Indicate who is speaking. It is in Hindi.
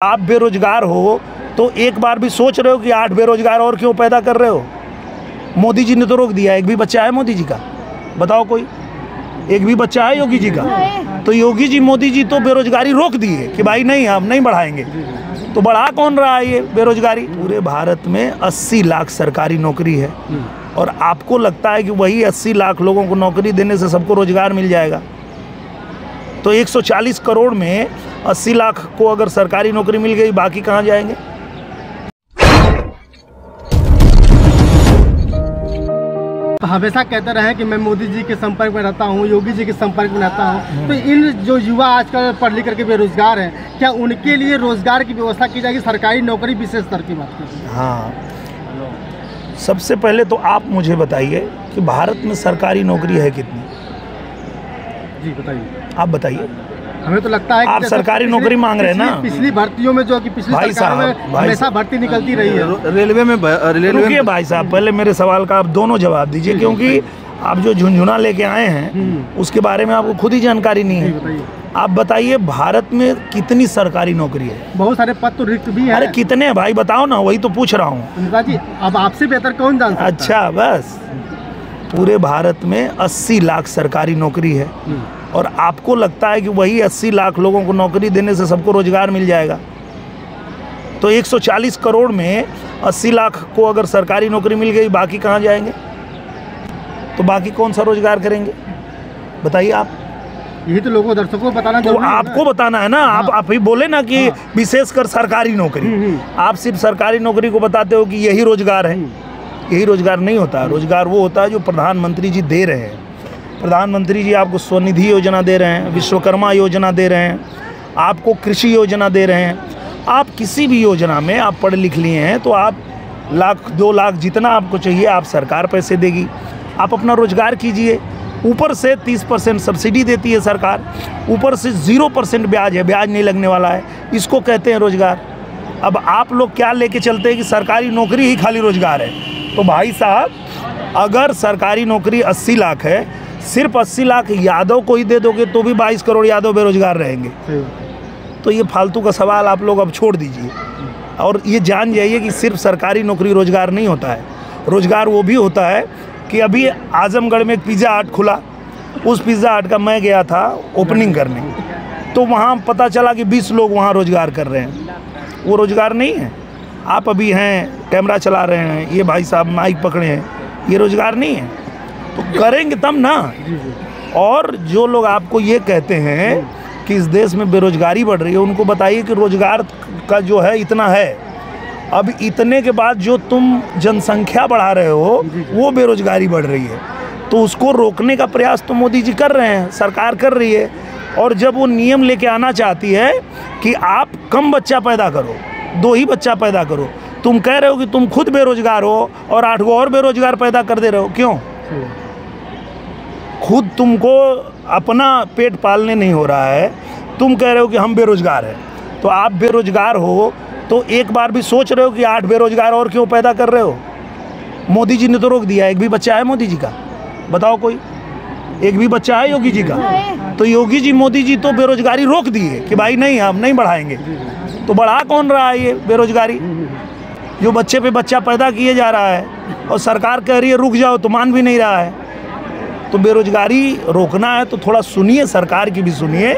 Speaker 1: आप बेरोजगार हो तो एक बार भी सोच रहे हो कि 8 बेरोजगार और क्यों पैदा कर रहे हो? मोदी जी ने तो रोक दिया। एक भी बच्चा है मोदी जी का? बताओ कोई एक भी बच्चा है योगी जी का? तो योगी जी मोदी जी तो बेरोजगारी रोक दिए कि भाई नहीं, हम नहीं बढ़ाएंगे। तो बढ़ा कौन रहा है ये बेरोजगारी? पूरे भारत में 80 लाख सरकारी नौकरी है और आपको लगता है कि वही 80 लाख लोगों को नौकरी देने से सबको रोजगार मिल जाएगा? तो 140 करोड़ में 80 लाख को अगर सरकारी नौकरी मिल गई, बाकी कहाँ जाएंगे?
Speaker 2: हमेशा कहते रहे कि मैं मोदी जी के संपर्क में रहता हूँ, योगी जी के संपर्क में रहता हूँ। तो इन जो युवा आजकल पढ़ लिख करके बेरोजगार हैं, क्या उनके लिए रोजगार की व्यवस्था की जाएगी? सरकारी नौकरी विशेष स्तर की बात करते हैं।
Speaker 1: हाँ, सबसे पहले तो आप मुझे बताइए कि भारत में सरकारी नौकरी है कितनी?
Speaker 2: जी बताइए,
Speaker 1: आप बताइए।
Speaker 2: हमें तो लगता है कि
Speaker 1: आप सरकारी नौकरी मांग रहे हैं ना?
Speaker 2: पिछली भर्तियों में जो कि पिछली सरकार में हमेशा भर्ती निकलती रही है।
Speaker 1: रेलवे में रुकिए भाई साहब, पहले मेरे सवाल का आप दोनों जवाब दीजिए, क्योंकि आप जो झुंझुना लेके आए हैं उसके बारे में आपको खुद ही जानकारी नहीं है। आप बताइए भारत में कितनी सरकारी नौकरी है?
Speaker 2: बहुत सारे पद तो रिक्त भी हैं।
Speaker 1: अरे कितने हैं भाई, बताओ ना, वही तो पूछ रहा हूँ।
Speaker 2: जी, अब आपसे बेहतर कौन जान सकता है?
Speaker 1: अच्छा, बस पूरे भारत में 80 लाख सरकारी नौकरी है और आपको लगता है कि वही 80 लाख लोगों को नौकरी देने से सबको रोजगार मिल जाएगा? तो 140 करोड़ में 80 लाख को अगर सरकारी नौकरी मिल गई, बाकी कहाँ जाएंगे? तो बाकी कौन सा रोजगार करेंगे? बताइए आप।
Speaker 2: यही तो लोगों दर्शकों को बताना
Speaker 1: तो आपको बताना है ना।
Speaker 2: हाँ।
Speaker 1: आप ही बोले ना कि विशेषकर सरकारी नौकरी। आप सिर्फ सरकारी नौकरी को बताते हो कि यही रोजगार है। यही रोजगार नहीं होता। रोजगार वो होता है जो प्रधानमंत्री जी दे रहे हैं। प्रधानमंत्री जी आपको स्वनिधि योजना दे रहे हैं, विश्वकर्मा योजना दे रहे हैं, आपको कृषि योजना दे रहे हैं। आप किसी भी योजना में आप पढ़ लिख लिए हैं तो आप 1 लाख 2 लाख जितना आपको चाहिए आप सरकार पैसे देगी। आप अपना रोजगार कीजिए। ऊपर से 30% सब्सिडी देती है सरकार, ऊपर से 0% ब्याज है, ब्याज नहीं लगने वाला है। इसको कहते हैं रोजगार। अब आप लोग क्या लेके चलते हैं कि सरकारी नौकरी ही खाली रोजगार है? तो भाई साहब, अगर सरकारी नौकरी 80 लाख है, सिर्फ 80 लाख यादव को ही दे दोगे तो भी 22 करोड़ यादव बेरोजगार रहेंगे। तो ये फालतू का सवाल आप लोग अब छोड़ दीजिए और ये जान जाइए कि सिर्फ सरकारी नौकरी रोजगार नहीं होता है। रोजगार वो भी होता है कि अभी आजमगढ़ में एक पिज़्ज़ा हट खुला, उस पिज़्ज़ा हट का मैं गया था ओपनिंग करने, तो वहाँ पता चला कि 20 लोग वहाँ रोजगार कर रहे हैं। वो रोजगार नहीं है। आप अभी हैं कैमरा चला रहे हैं, ये भाई साहब माइक पकड़े हैं, ये रोजगार नहीं है। तो करेंगे तब ना। और जो लोग आपको ये कहते हैं कि इस देश में बेरोजगारी बढ़ रही है, उनको बताइए कि रोजगार का जो है इतना है। अब इतने के बाद जो तुम जनसंख्या बढ़ा रहे हो वो बेरोजगारी बढ़ रही है, तो उसको रोकने का प्रयास तो मोदी जी कर रहे हैं, सरकार कर रही है। और जब वो नियम लेके आना चाहती है कि आप कम बच्चा पैदा करो, 2 ही बच्चा पैदा करो, तुम कह रहे हो कि तुम खुद बेरोजगार हो और 8 गो और बेरोजगार पैदा कर दे रहे हो। क्यों? खुद तुमको अपना पेट पालने नहीं हो रहा है, तुम कह रहे हो कि हम बेरोजगार हैं। तो आप बेरोजगार हो तो एक बार भी सोच रहे हो कि 8 बेरोजगार और क्यों पैदा कर रहे हो? मोदी जी ने तो रोक दिया। एक भी बच्चा है मोदी जी का? बताओ कोई एक भी बच्चा है योगी जी का? तो योगी जी मोदी जी तो बेरोजगारी रोक दिए कि भाई नहीं, हम नहीं बढ़ाएंगे। तो बढ़ा कौन रहा है ये बेरोजगारी? जो बच्चे पे बच्चा पैदा किए जा रहा है और सरकार कह रही है रुक जाओ, तो मान भी नहीं रहा है। तो बेरोजगारी रोकना है तो थोड़ा सुनिए, सरकार की भी सुनिए।